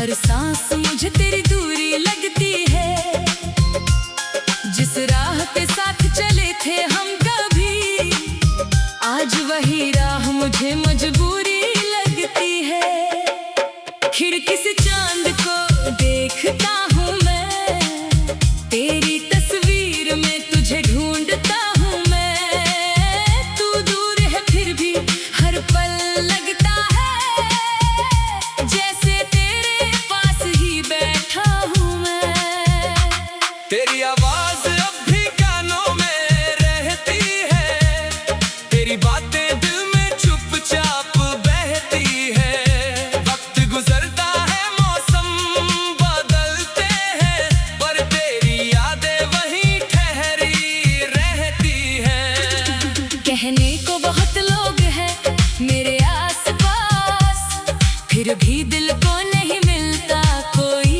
हर सांस मुझे तेरी दूरी लगती है। जिस राह पे साथ चले थे हम कभी, आज वही राह मुझे मजबूरी लगती है। खिड़की से चांद को देखता हूँ मैं, तेरी तस्वीर में तुझे ढूंढता हूँ मैं। तू दूर है फिर भी हर पल लगता है, जैसे तेरे पास ही बैठा हूँ मैं। तेरी आवाज अब भी कानों में रहती है, तेरी बातें दिल में चुपचाप बहती है। वक्त गुजरता है, मौसम बदलते हैं, पर तेरी यादें वहीं ठहरी रहती हैं। कहने को बहुत लोग हैं मेरे आसपास, फिर भी दिल को नहीं मिलता कोई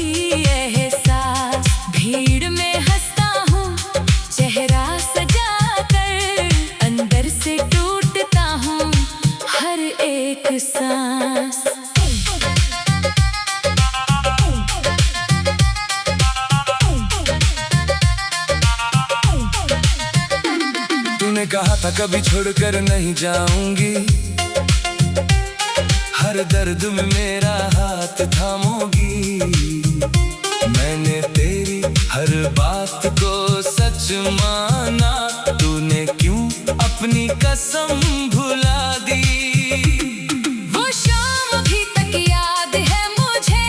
एहसास। भीड़ में हंसता हूँ चेहरा सजा कर, अंदर से टूटता हूँ हर एक सांस। तूने कहा था कभी छोड़कर नहीं जाऊंगी, हर दर्द में मेरा हाथ थामोगी। मैंने तेरी हर बात को सच माना, तूने क्यों अपनी कसम भुला दी। वो शाम अभी तक याद है मुझे,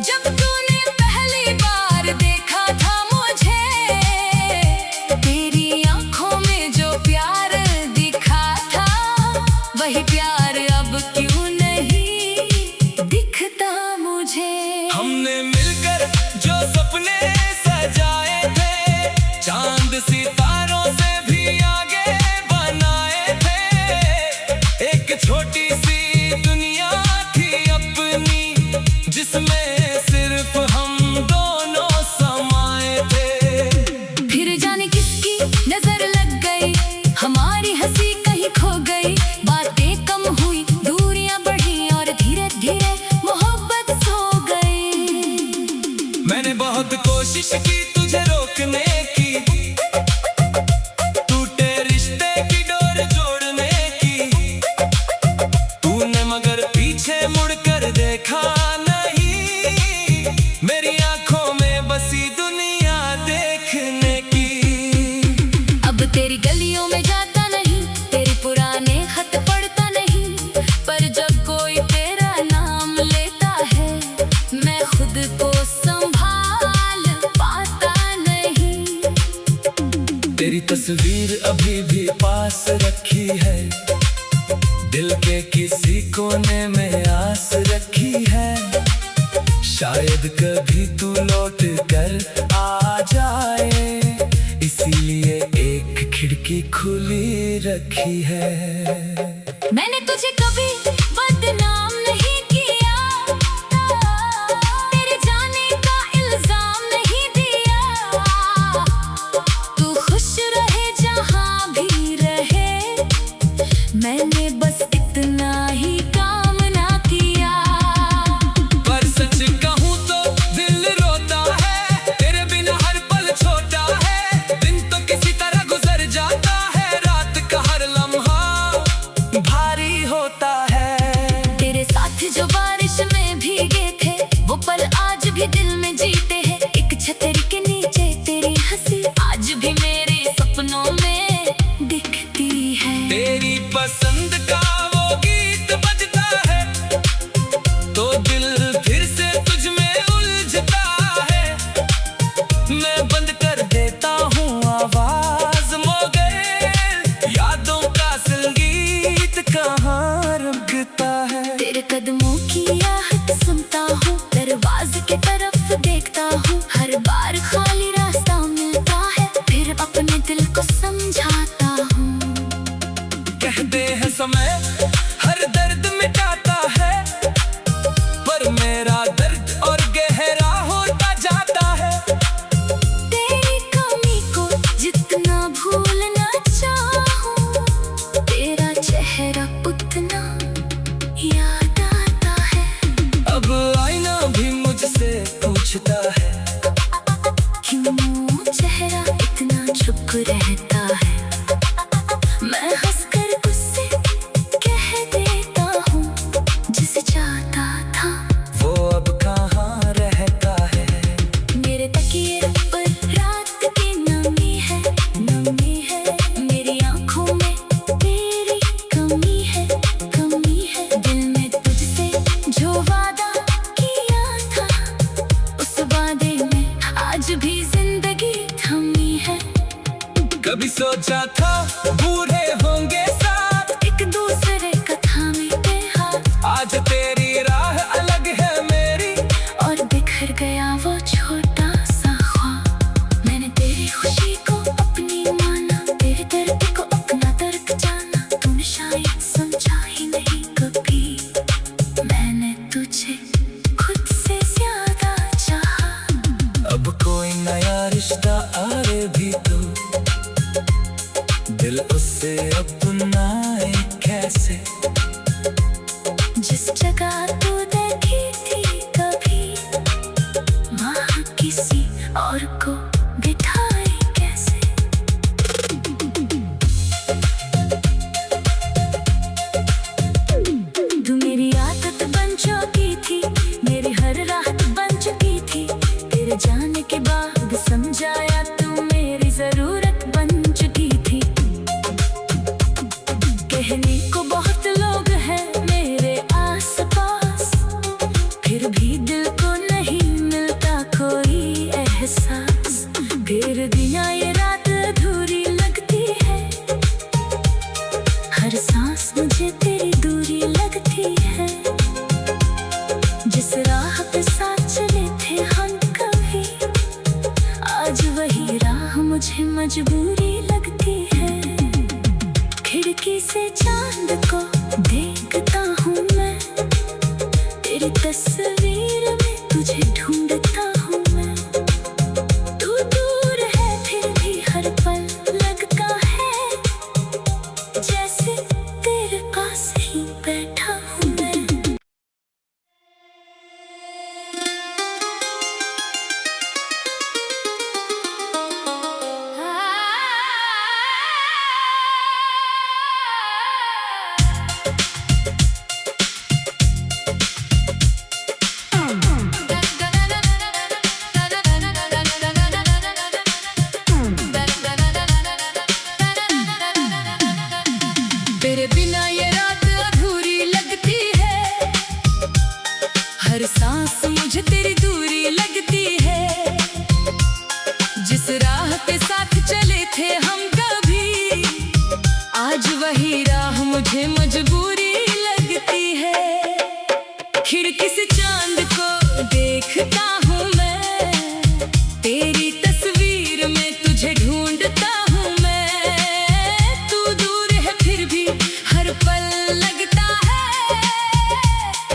जब तूने पहली बार देखा था मुझे। तेरी आंखों में जो प्यार दिखा था, वही प्यार अब क्यों नहीं दिखता मुझे। हमने मिलकर जो सपने सजाए थे, चांद सितारों से भी आगे बनाए थे। एक छोटी सी दुनिया थी अपनी, जिसमें सिर्फ हम दोनों समाए थे। फिर जाने किसकी नजर लग गई, हमारी हंसी कहीं खो गई। बातें कम हुई, दूरियां बढ़ी और धीरे धीरे मोहब्बत सो गई। मैंने बहुत कोशिश की तुझे रोकने की, टूटे रिश्ते की डोर जोड़ने की। तूने मगर पीछे मुड़कर देखा नहीं, मेरी आंखों में बसी दुनिया देखने की। अब तेरी गलियों में जाता नहीं, तेरे पुराने खत पढ़ता नहीं, पर जब कोई तेरा नाम लेता है, मैं खुद को संभाल पाता नहीं। तेरी तस्वीर अभी भी पास रखी है, दिल के किसी कोने में आस रखी है। शायद कभी तू लौट कर आ जाए, इसीलिए एक खिड़की खुली रखी है। मैंने तुझे कभी बदनाम नहीं किया, तेरे जाने का इल्जाम नहीं दिया। तू खुश रहे जहाँ भी रहे, मैंने बस इतना ही कामना किया। पर सच कहूँ तो दिल रोता है, तेरे बिना हर पल छोटा है। दिन तो किसी तरह गुजर जाता है, रात का हर लम्हा भारी होता है। तेरे साथ जो बारिश में भीगे थे, वो पल आज भी दिल में जीते हैं। एक छतरी के नीचे तेरी हंसी आज भी मेरे सपनों में दिखती है। तेरी पसंद का वो गीत बजता है, तो दिल फिर से तुझ में उलझता है। मैं बंद कर देता हूँ आवाज मगर, यादों का संगीत कहाँ रुकता है। तेरे कदमों की आहट सुनता हूँ, दरवाजे की तरफ देखता हूँ। हर बार खाली रास्ता मिलता है, फिर अपने दिल को समझाता हूँ। कहते हैं समय हर दर्द मिटाता है, पर मेरा दर्द और गहरा होता जाता है। तेरी कमी को जितना भूलना चाहूं, तेरा चेहरा उतना याद आता है। सोचा था बूढ़े होंगे साथ, एक दूसरे का थामे हाथ। आज तेरी राह अलग है मेरी, और बिखर गया वो छोटा सा ख्वाब। मैंने तेरी खुशी को अपनी माना, तेरे दर्द को अपना दर्द जाना। तूने शायद समझा ही नहीं कभी, मैंने तुझे खुद से ज्यादा चाहा। अब कोई नया रिश्ता आए भी तो दिल उससे अपनाए कैसे। जिस जगह तू देखी थी कभी, वहाँ किसी और को बिठाए कैसे। तू मेरी आदत बन चुकी थी, मेरी हर रात बन चुकी थी। तेरे जाने के बाद समझाया तू मेरी जरूरत बन चुकी थी। कहने को बहुत लोग हैं मेरे आसपास, फिर भी दिल को नहीं मिलता कोई एहसास। फिर दिया ये रात अधूरी लगती है, हर सांस मुझे तेरी दूरी लगती है। जिस राह पे साथ चले थे हम कभी, आज वही राह मुझे मजबूरी लगती है। खिड़की से चांद को देखता हूँ मैं, तेरी तस्वीर में तुझे ढूंढता हूँ मैं। तू दूर है फिर भी हर पल लगता है, जैसे तेरे पास ही बैठा हूँ मैं। तेरे बिना ये रात अधूरी लगती है, हर सांस मुझे तेरी दूरी लगती है। जिस राह पे साथ चले थे हम कभी, आज वही राह मुझे मजबूरी लगती है। खिड़की से चांद को देखता हूँ मैं, तेरी तस्वीर में तुझे ढूंढता हूँ मैं। तू दूर है फिर भी हर पल लगता है,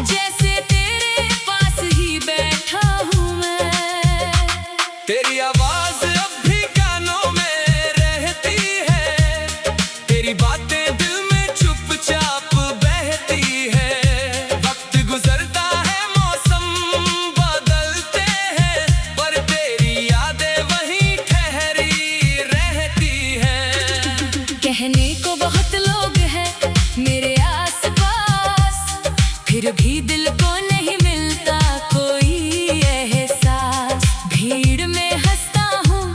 जैसे तेरे पास ही बैठा हूँ मैं। तेरी आवाज अब भी कानों में रहती है, तेरी बातें दिल में चुपचाप बहती है। वक्त गुजरता है, मौसम बदलते हैं, पर तेरी यादें वहीं ठहरी रहती हैं। कहने को बहुत लोग हैं मेरे आसपास, फिर भी दिल को नहीं मिलता कोई एहसास। भीड़ में हंसता हूँ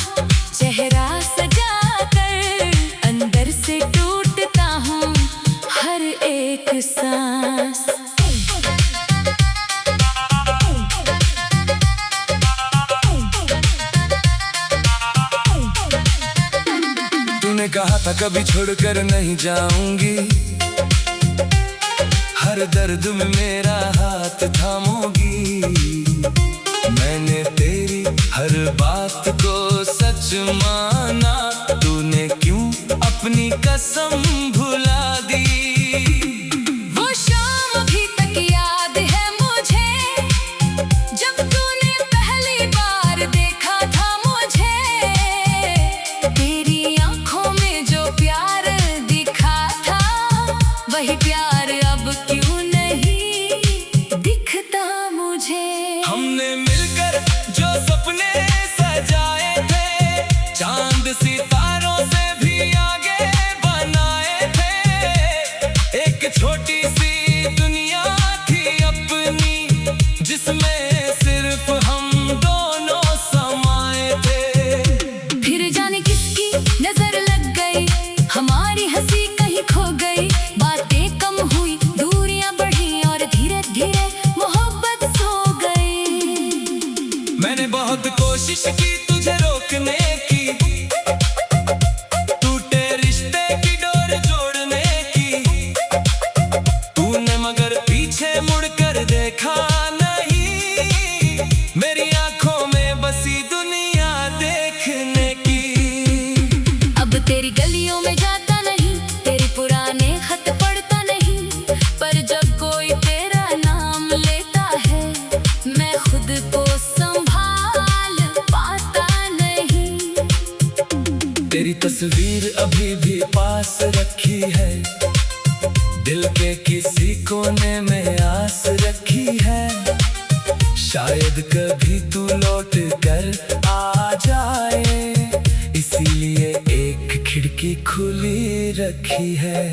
चेहरा सजा कर, अंदर से टूटता हूँ हर एक सांस। तूने कहा था कभी छोड़कर नहीं जाऊंगी, हर दर्द में मेरा हाथ थामोगी। मैंने तेरी हर बात को सच माना, तूने क्यों अपनी कसम भुला दी। वो शाम अभी तक याद है मुझे, जब तूने पहली बार देखा था मुझे। तेरी आंखों में जो प्यार दिखा था, वही प्यार अब क्यों नहीं दिखता मुझे। हमने मिलकर जो सपने सजाए थे, चांद सितारों से भी आगे बनाए थे। एक छोटी सी दुनिया थी अपनी, जिसमें सिर्फ हम दोनों समाए थे। फिर जाने किसकी नजर लग गई, हमारी हंसी कहीं खो गई। बातें कम हुई, दूरियां बढ़ी और धीरे धीरे मोहब्बत सो गई। मैंने बहुत कोशिश की तुझे रोकने की, तू खुद को संभाल पाता नहीं। तेरी तस्वीर अभी भी पास रखी है, दिल के किसी कोने में आस रखी है। शायद कभी तू लौट कर आ जाए, इसीलिए एक खिड़की खुली रखी है।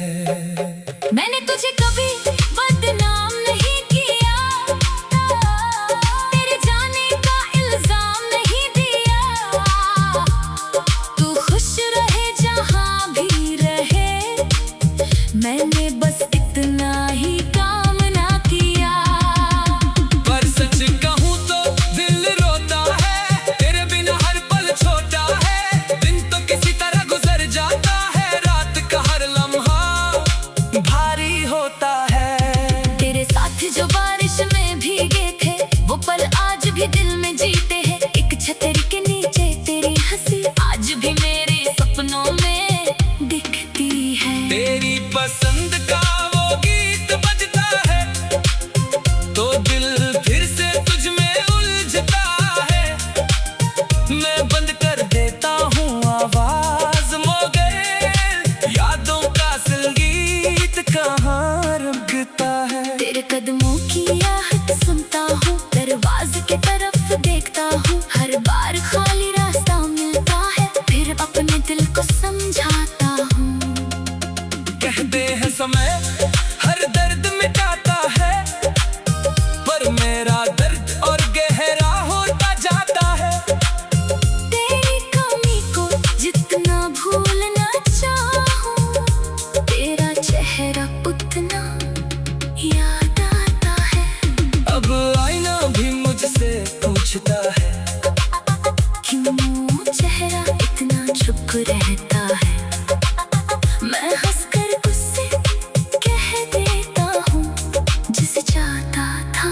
मैंने तुझे कभी बदनाम नहीं किया, तेरे जाने का इल्जाम नहीं दिया। तू खुश रहे जहां भी रहे, मैंने बस इतना ही कामना किया। पर सच कहूँ तो दिल रोता है, तेरे बिना हर पल छोटा है। दिन तो किसी तरह गुजर जाता है, रात का हर लम्हा भारी होता है। तेरे साथ जो बारिश में भीगे थे, वो पल आज भी दिल में जीते हैं। एक छतरी के नीचे तेरी हंसी आज भी मेरे सपनों में दिखती है। तेरी पसंद का वो गीत बजता है, तो दिल फिर से तुझ में उलझता है। मैं बंद कर देता हूँ आवाज मगर यादों का संगीत कहाँ रुकता है। तेरे कदमों की आहट सुनता हूँ, दरवाजे की तरफ देखता हूँ। हर बार खाली रास्ता मिलता है, फिर अपने दिल को समझाता हूँ। कहते हैं समय हर दर्द मिटाता है, पर मेरा दर्द और गहरा होता जाता है। तेरी कमी को जितना भूलना चाहूं, तेरा चेहरा उतना याद आता है। अब आईना भी मुझसे पूछता है, क्यों चेहरा इतना चुप रहता है। मैं हंसकर उससे कह देता हूँ, जिसे चाहता था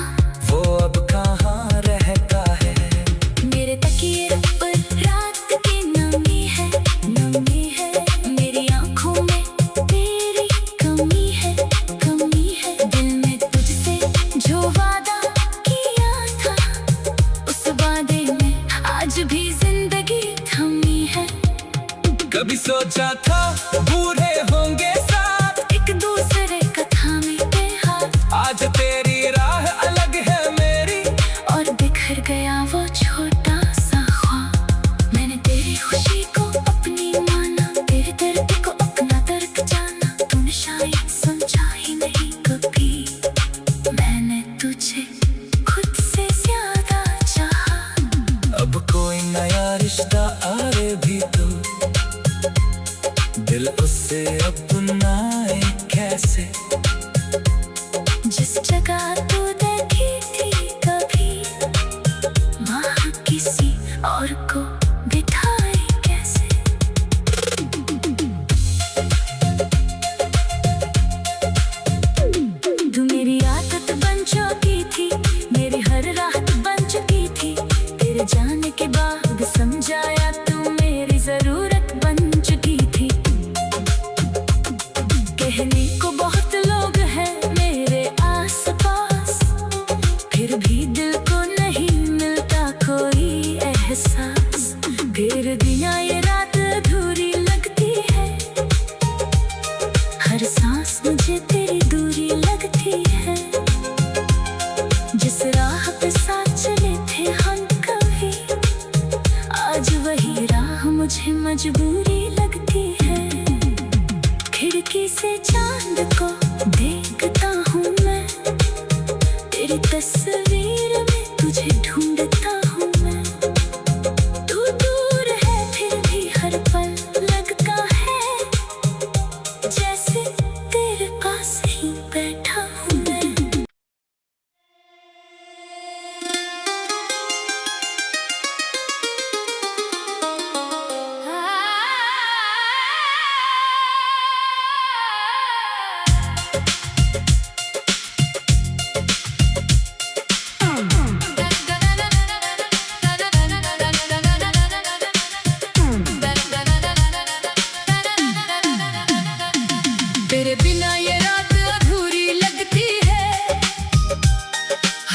वो अब कहाँ रहता है। मेरे तकिए पर रात की नमी है, नमी है। मेरी आंखों में तेरी कमी है, कमी है। दिल में तुझसे जो वादा किया था, उस वादे में आज भी जिंदगी थमी है। कभी सोचा था बूढ़े होंगे साथ, एक दूसरे का थामे हाथ, आज तेरी राह अलग है मेरी, और बिखर गया वो छोटा सा ख्वाब। मैंने तेरी खुशी को अपनी माना, तेरे दर्द को अपना दर्द जाना। तूने शायद समझा ही नहीं कभी, मैंने तुझे खुद से ज्यादा चाहा। अब कोई नया रिश्ता आए भी तो दिल उससे अपनाए कैसे। जिस जगह तू देखी थी कभी, वहाँ किसी और को बिठाए कैसे। तू मेरी आदत बन चुकी थी, मेरी हर रात बन चुकी थी। तेरे जाने के बाद समझाया तू मेरी जरूरत बन चुकी थी। कहने को बहुत लोग हैं मेरे आसपास, फिर भी दिल को नहीं मिलता कोई एहसास। फिर बिना ये रात अधूरी लगती है, हर सांस मुझे तेरी दूरी लगती है। जिस राह पे साथ चले थे हम कभी, आज वही राह मुझे मजबूरी लगती है। खिड़की से चांद को देखता हूँ मैं, तेरी तस्वीर में तुझे ढूंढता हूँ मैं। तू दूर है फिर भी हर पल लगता है, जैसे तेरे पास ही बैठा हूँ मैं।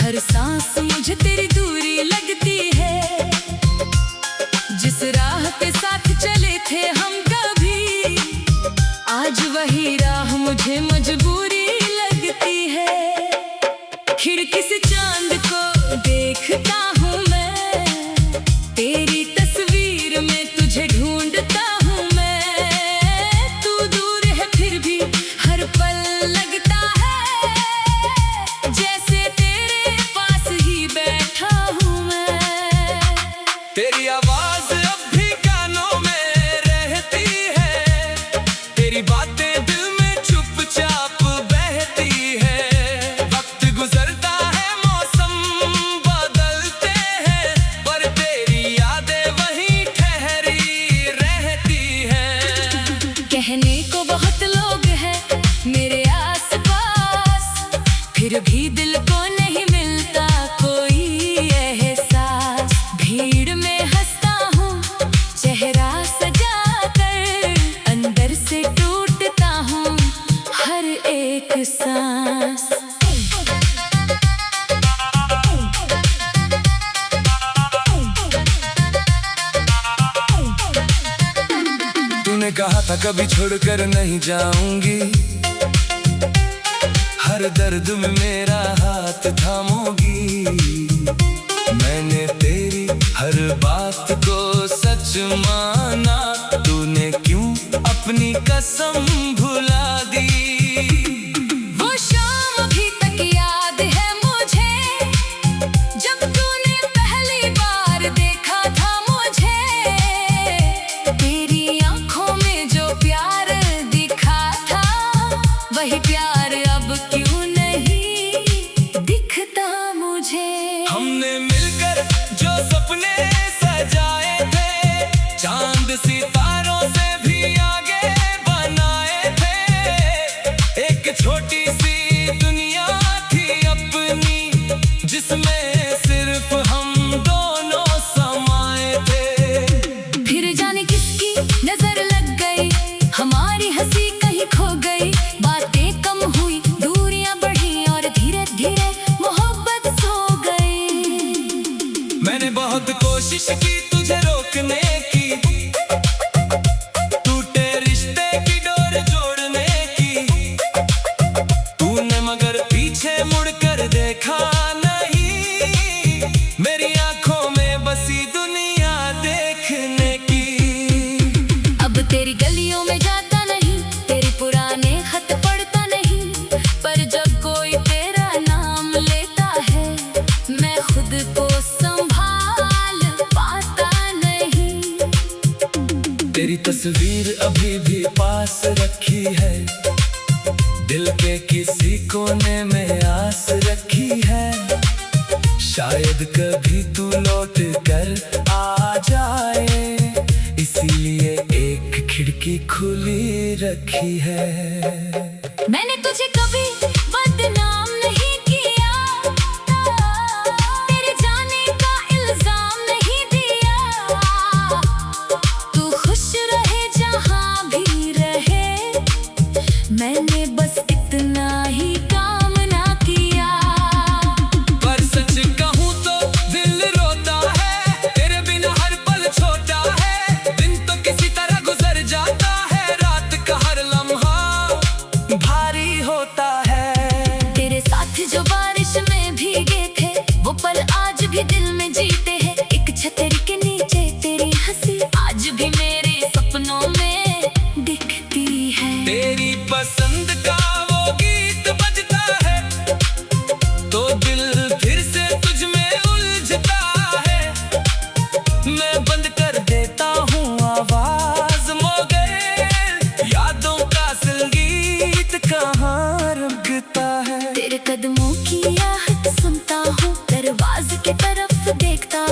हर सांस मुझे तेरी दूरी लगती है। जिस राह पे साथ चले थे हम कभी, आज वही राह मुझे मजबूरी लगती है। खिड़की से चांद को देखता हूँ मैं, तेरी तस्वीर में तुझे ढूंढता हूँ मैं। तू दूर है फिर भी हर पल लगता है, जैसे तेरे पास ही बैठा हूँ मैं। तेरी आवाज अब भी कानों में रहती है, तेरी बातें दिल में चुपचाप बहती है। वक्त गुजरता है, मौसम बदलते हैं, पर तेरी यादें वहीं ठहरी रहती हैं। कहने को बहुत लोग हैं मेरे आसपास, फिर भी दिल को नहीं मिलता कोई एहसास। भीड़ में हंसता हूँ चेहरा सजा कर, अंदर से टूटता हूँ हर एक सांस। तूने कहा था कभी छोड़कर नहीं जाऊंगी, हर दर्द में मेरा हाथ थामोगी। मैंने तेरी हर बात को सच माना, तूने क्यों अपनी कसम भुला दी। वो शाम अभी तक याद है मुझे, जब तूने पहली बार देखा था मुझे। तेरी आंखों में जो प्यार दिखा था, वही प्यार अब क्यों नहीं दिखता मुझे। हमने मिलकर जो सपने सजाए थे, चांद सितारों से भी आगे बनाए थे। एक छोटी सी दुनिया थी अपनी, जिसमें सिर्फ हम दोनों समाए थे। फिर जाने किसकी नजर लग गई, हमारी हंसी कहीं खो गई। बातें कम हुई, दूरियां बढ़ी और धीरे धीरे मोहब्बत सो गई। मैंने बहुत कोशिश की तुझे रोकने की, टूटे रिश्ते की डोर जोड़ने की। तूने मगर पीछे मुड़कर देखा नहीं, मेरी आंखों में बसी दुनिया देखने की। अब तेरी गलियों में जाता नहीं, तेरे पुराने खत पढ़ता नहीं, पर जब कोई तेरा नाम लेता है, मैं खुद को संभाल पाता नहीं। तेरी तस्वीर अभी भी पास रखी है, दिल के किसी कोने में आस रखी है। शायद कभी तू लौट कर आ जाए, इसीलिए एक खिड़की खुली रखी है। मैंने तुझे कभी बदनाम नहीं किया, तेरे जाने का इल्जाम नहीं दिया। तू खुश रहे जहाँ भी रहे, मैंने बस इतना ही कामना किया। पर सच कहूँ तो दिल रोता है, तेरे बिना हर पल छोटा है। दिन तो किसी तरह गुजर जाता है, रात का हर लम्हा भारी होता है। तेरे साथ जो बारिश में भीगे थे, वो पल आज भी दिल में जीते हैं। एक छतरी के नीचे तेरी हंसी आज भी मेरे सपनों में दिखती है। तेरी पसंद का वो गीत बजता है, तो दिल फिर से तुझ में उलझता है। मैं बंद कर देता हूँ आवाज मगर, यादों का संगीत कहाँ रुकता है। तेरे कदमों की आहट सुनता हूँ, दरवाजे की तरफ देखता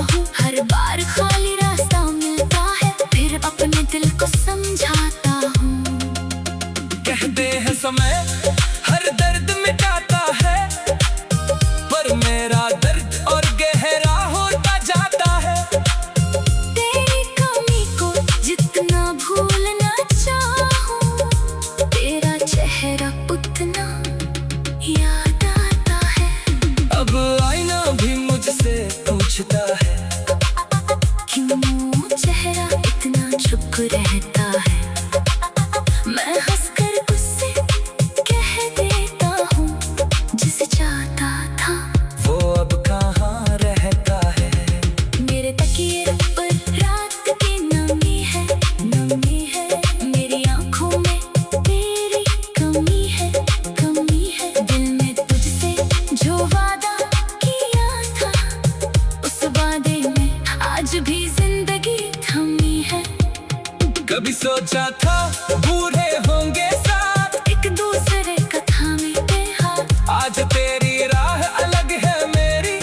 कभी सोचा था बूढ़े होंगे साथ, एक दूसरे का थामे हाथ। आज तेरी राह अलग है मेरी,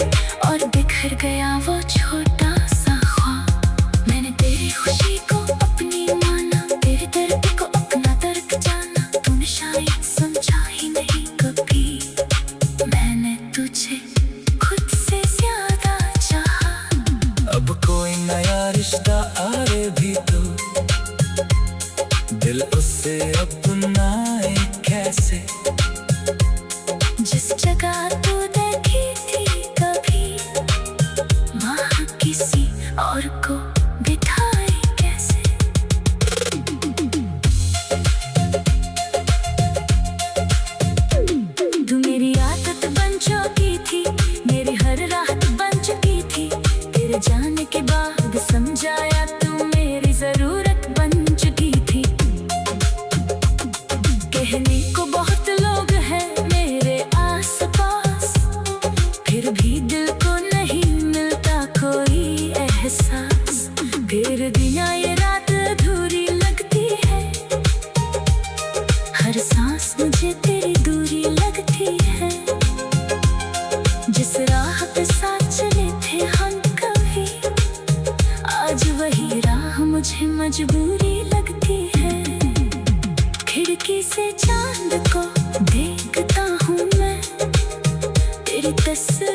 और बिखर गया वो छोटा सा ख्वाब। मैंने तेरी खुशी को अपनी माना, तेरे दर्द को अपना दर्द जाना। तूने शायद समझा ही नहीं कभी, मैंने तुझे खुद से ज्यादा चाहा। अब कोई नया रिश्ता आए भी तो दिल उससे अपनाए कैसे। जिस जगह तू देखी थी कभी, वहाँ किसी और को बिठाए कैसे। तू मेरी आदत बन चुकी थी, मेरी हर राहत बन चुकी थी। तेरे जाने के बाद समझाया तू मेरी जरूरत बन चुकी थी। कहने को बहुत लोग हैं मेरे आसपास, फिर भी दिल को नहीं मिलता कोई एहसास। तेरे बिना ये रात अधूरी लगती है, हर सांस मुझे तेरी दूरी लगती है। जिस राह पे साथ चले थे हम कभी, आज वही राह मुझे मजबूरी लगती है। खिड़की से चांद को देखता हूँ मैं, तेरी तस्वीर